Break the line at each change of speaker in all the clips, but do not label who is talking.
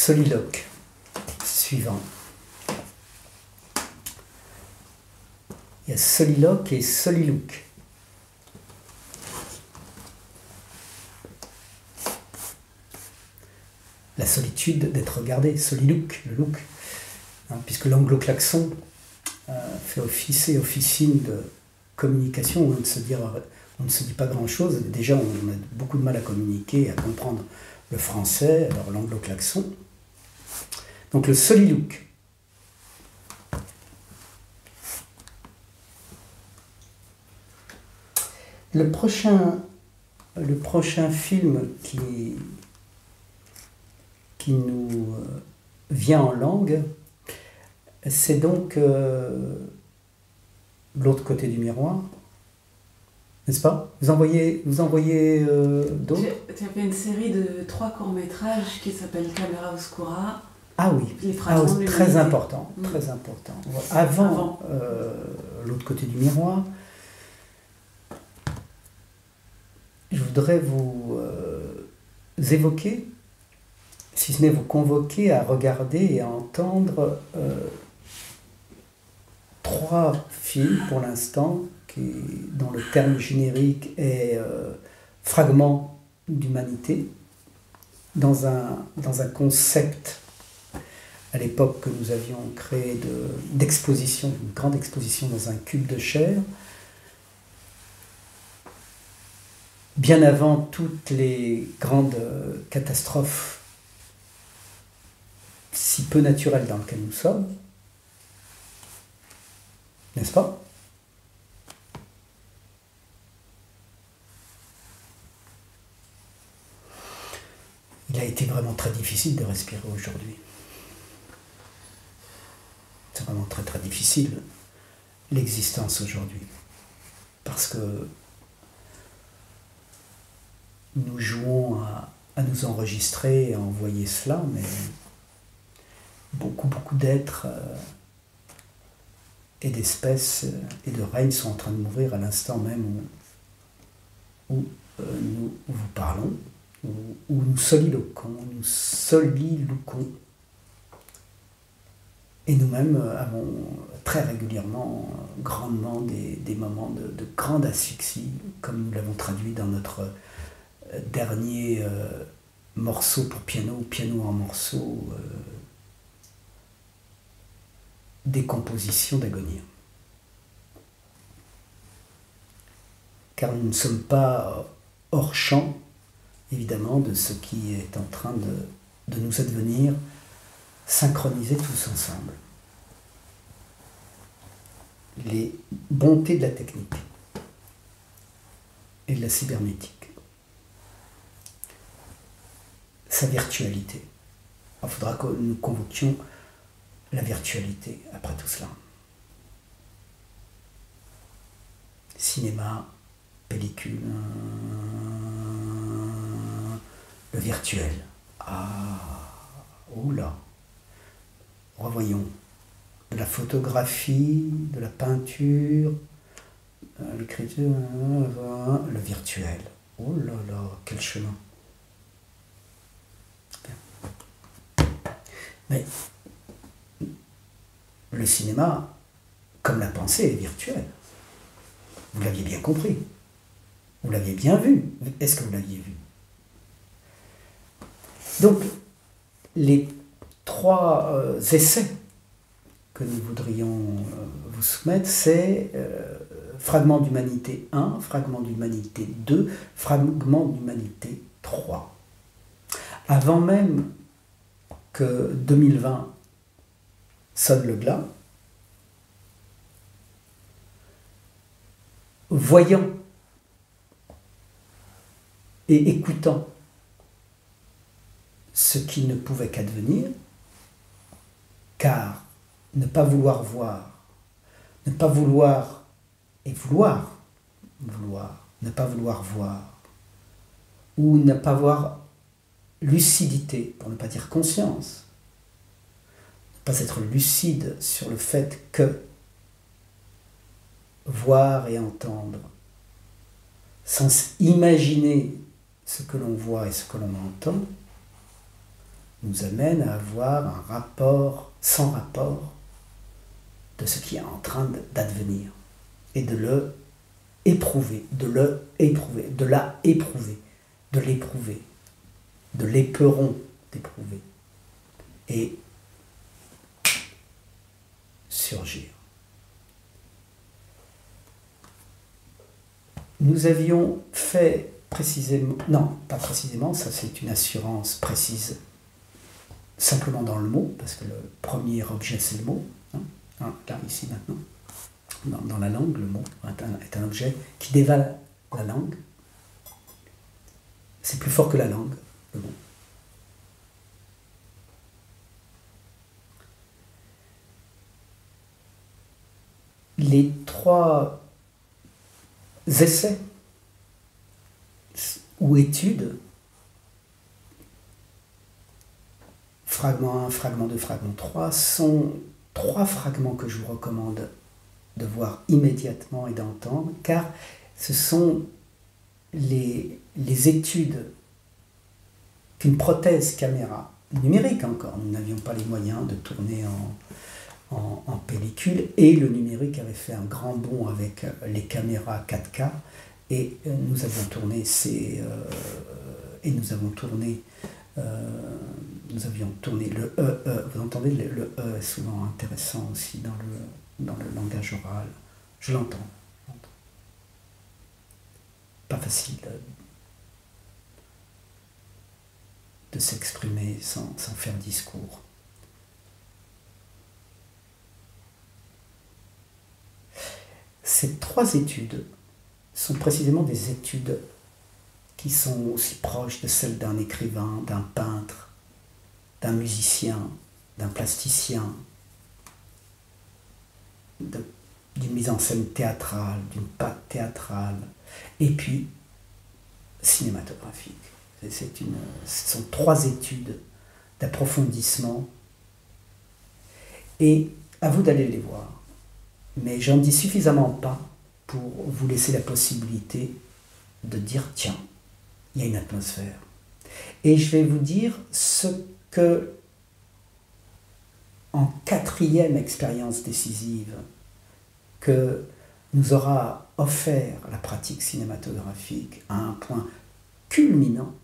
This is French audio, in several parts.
soliloque suivant. Il y a soliloque et soliloque. La solitude d'être regardé, soliloque, le look. Hein, puisque l'anglo-klaxon fait office et officine de communication où on ne se dit pas grand-chose. Déjà, on a beaucoup de mal à communiquer, à comprendre le français, alors l'anglo-klaxon. Donc le soliloque. Le prochain film qui nous vient en langue, c'est donc L'autre côté du miroir, n'est-ce pas? Vous envoyez d'autres?
Tu as fait une série de 3 courts-métrages qui s'appellent Camera Oscura.
Ah oui, très important, très important. Avant. L'autre côté du miroir, je voudrais vous évoquer, si ce n'est vous convoquer à regarder et à entendre 3 films pour l'instant, dont le terme générique est fragment d'humanité, dans un concept à l'époque que nous avions créé d'exposition, une grande exposition dans un cube de chair, bien avant toutes les grandes catastrophes si peu naturelles dans lesquelles nous sommes, n'est-ce pas? Il a été vraiment très difficile de respirer aujourd'hui. C'est vraiment très très difficile, l'existence aujourd'hui. Parce que nous jouons à nous enregistrer et à envoyer cela, mais beaucoup d'êtres et d'espèces et de règnes sont en train de mourir à l'instant même où nous vous parlons, où nous soliloquons, et nous-mêmes avons très régulièrement, grandement, des moments de grande asphyxie, comme nous l'avons traduit dans notre dernier morceau pour piano en morceaux, décomposition d'agonie. Car nous ne sommes pas hors champ, évidemment, de ce qui est en train de nous advenir, synchronisés tous ensemble. Les bontés de la technique et de la cybernétique. Sa virtualité. Il faudra que nous convoquions la virtualité après tout cela. Cinéma, pellicule, le virtuel. Oula. Revoyons. De la photographie, de la peinture, l'écriture, le virtuel. Oh là là, quel chemin. Mais le cinéma, comme la pensée, est virtuelle. Vous l'aviez bien compris. Vous l'aviez bien vu. Est-ce que vous l'aviez vu? Donc, les 3 essais que nous voudrions vous soumettre, c'est Fragment d'humanité 1, Fragment d'humanité 2, Fragment d'humanité 3. Avant même que 2020 sonne le glas, voyant et écoutant ce qui ne pouvait qu'advenir, car ne pas vouloir voir, ne pas vouloir et vouloir, ne pas vouloir voir, ou ne pas avoir lucidité, pour ne pas dire conscience, ne pas être lucide sur le fait que voir et entendre, sans imaginer ce que l'on voit et ce que l'on entend, nous amène à avoir un rapport sans rapport de ce qui est en train d'advenir et de le éprouver, de l'éprouver, de l'éperon d'éprouver et surgir. Nous avions fait précisément, non, pas précisément, ça c'est une assurance précise, simplement dans le mot, parce que le premier objet c'est le mot, là, ici, maintenant. Dans la langue, le mot est un objet qui dévale la langue. C'est plus fort que la langue, le mot. Les 3 essais ou études, fragment 1, fragment 2, fragment 3, sont 3 fragments que je vous recommande de voir immédiatement et d'entendre, car ce sont les études qu'une prothèse caméra, numérique encore, nous n'avions pas les moyens de tourner en pellicule, et le numérique avait fait un grand bond avec les caméras 4K, et nous avions tourné le vous entendez, le E est souvent intéressant aussi dans le langage oral. Je l'entends. Pas facile de s'exprimer sans faire discours. Ces 3 études sont précisément des études qui sont aussi proches de celles d'un écrivain, d'un peintre, d'un musicien, d'un plasticien, d'une mise en scène théâtrale, d'une patte théâtrale, et puis cinématographique. Ce sont 3 études d'approfondissement, et à vous d'aller les voir. Mais j'en dis suffisamment pas pour vous laisser la possibilité de dire tiens, il y a une atmosphère. Et je vais vous dire ce que, en 4e expérience décisive, que nous aura offert la pratique cinématographique à un point culminant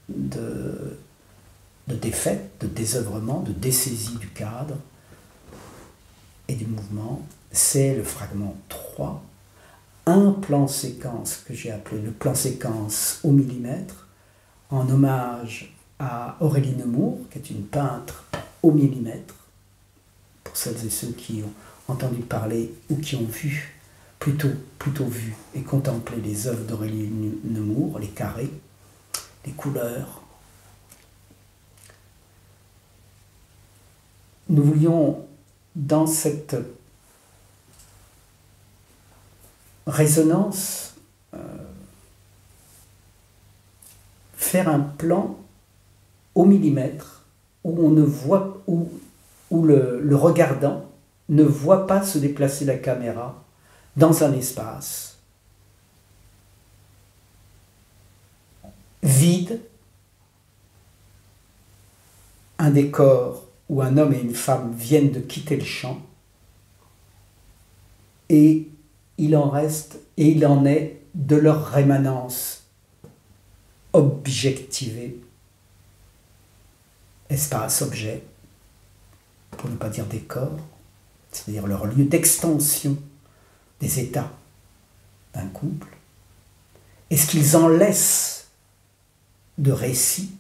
de défaite, de désœuvrement, de dessaisie du cadre et du mouvement, c'est le fragment 3, un plan séquence que j'ai appelé le plan séquence au millimètre, en hommage à Aurélie Nemours, qui est une peintre au millimètre, pour celles et ceux qui ont entendu parler ou qui ont vu, plutôt vu et contemplé les œuvres d'Aurélie Nemours, les carrés, les couleurs. Nous voulions, dans cette résonance, faire un plan au millimètre où on ne voit, où le regardant ne voit pas se déplacer la caméra dans un espace vide, un décor où un homme et une femme viennent de quitter le champ, et il en reste, et il en est de leur rémanence objectivée, espace-objet, pour ne pas dire décor, c'est-à-dire leur lieu d'extension des états d'un couple, et ce qu'ils en laissent de récits,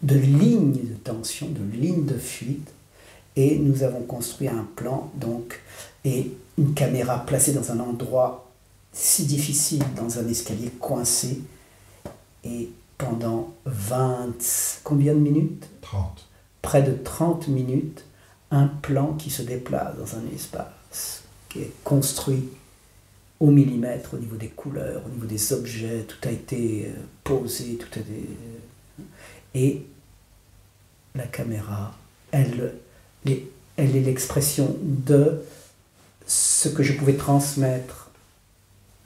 de lignes de tension, de lignes de fuite, et nous avons construit un plan, donc, et une caméra placée dans un endroit si difficile, dans un escalier coincé, et pendant combien de minutes ?
30.
Près de 30 minutes, un plan qui se déplace dans un espace, qui est construit au millimètre, au niveau des couleurs, au niveau des objets, tout a été posé, tout a été... Et la caméra, elle est l'expression de ce que je pouvais transmettre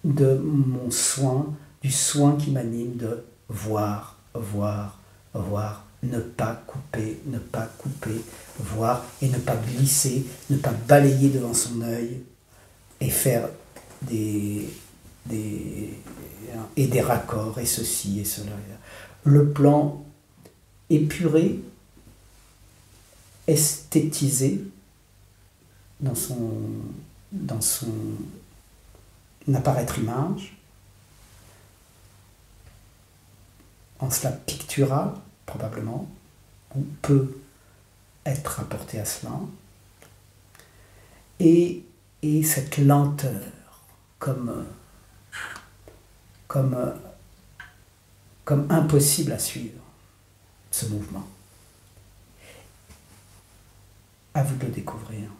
de mon soin, du soin qui m'anime de voir, voir, voir ne pas couper, voir et ne pas glisser, ne pas balayer devant son œil et faire des raccords et ceci et cela. Le plan épuré, esthétisé dans son apparaître image, en cela pictural probablement, ou peut être rapporté à cela, et cette lenteur comme impossible à suivre, ce mouvement. À vous de le découvrir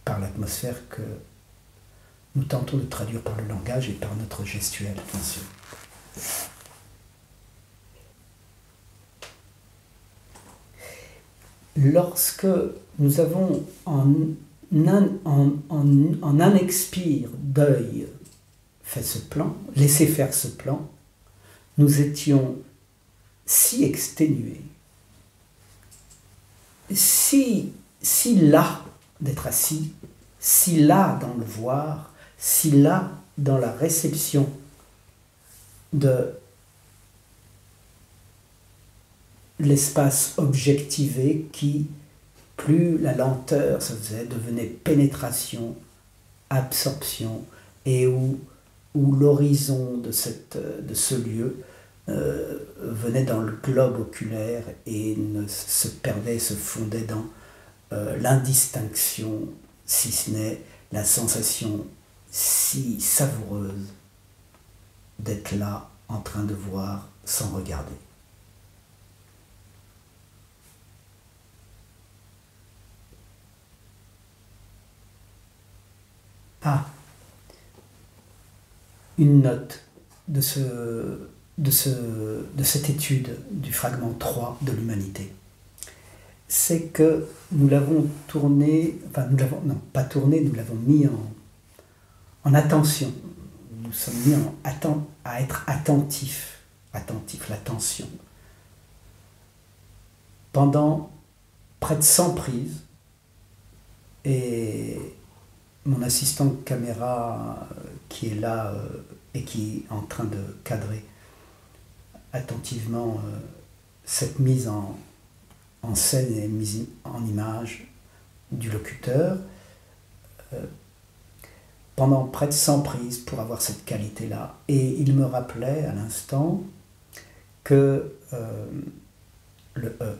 par l'atmosphère que nous tentons de traduire par le langage et par notre gestuelle, bien sûr. Lorsque nous avons en un expire d'œil fait ce plan, laissé faire ce plan, nous étions si exténués, si las d'être assis, si las dans le voir, si las dans la réception de l'espace objectivé qui, plus la lenteur se faisait, devenait pénétration, absorption, et où l'horizon de ce lieu venait dans le globe oculaire et se perdait, se fondait dans l'indistinction, si ce n'est la sensation si savoureuse d'être là en train de voir sans regarder. Ah, une note de cette étude du fragment 3 de l'humanité. C'est que nous l'avons tourné, enfin nous l'avons, non pas tourné, nous l'avons mis en attention. Nous sommes mis à être attentifs, l'attention. Pendant près de 100 prises, et mon assistant caméra qui est là et qui est en train de cadrer attentivement cette mise en scène et mise en image du locuteur, pendant près de 100 prises pour avoir cette qualité-là. Et il me rappelait à l'instant que le E,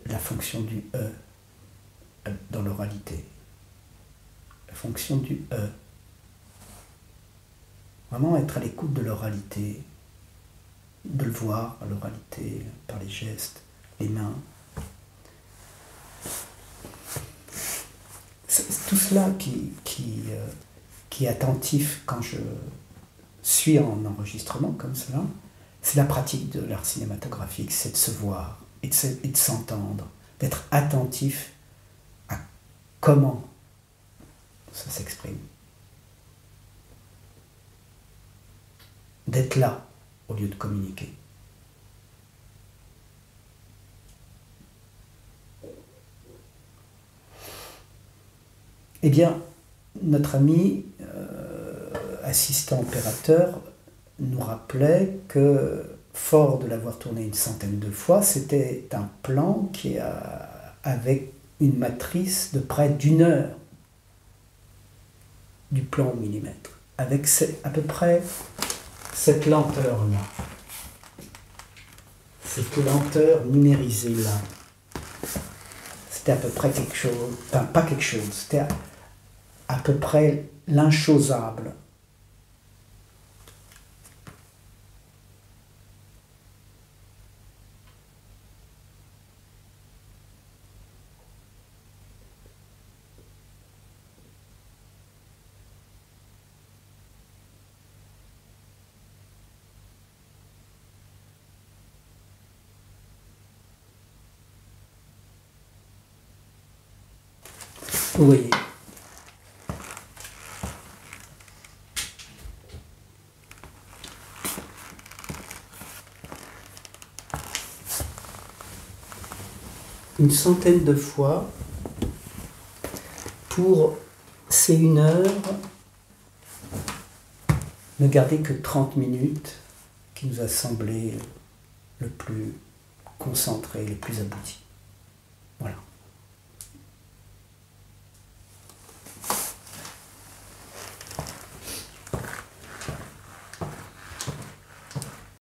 la fonction du E dans l'oralité, la fonction du E, vraiment être à l'écoute de l'oralité, de le voir à l'oralité, par les gestes, les mains. C'est tout cela qui est attentif quand je suis en enregistrement comme cela. C'est la pratique de l'art cinématographique, c'est de se voir et de s'entendre, d'être attentif à comment ça s'exprime. D'être là au lieu de communiquer. Eh bien, notre ami assistant opérateur nous rappelait que, fort de l'avoir tourné une centaine de fois, c'était un plan qui avec une matrice de près d'1 heure du plan au millimètre, avec à peu près cette lenteur-là, cette lenteur numérisée-là. C'était à peu près quelque chose, enfin pas quelque chose, c'était à peu près l'inchosable. Vous voyez. une centaine de fois pour ces 1 heure ne garder que 30 minutes qui nous a semblé le plus concentré, le plus abouti. Voilà.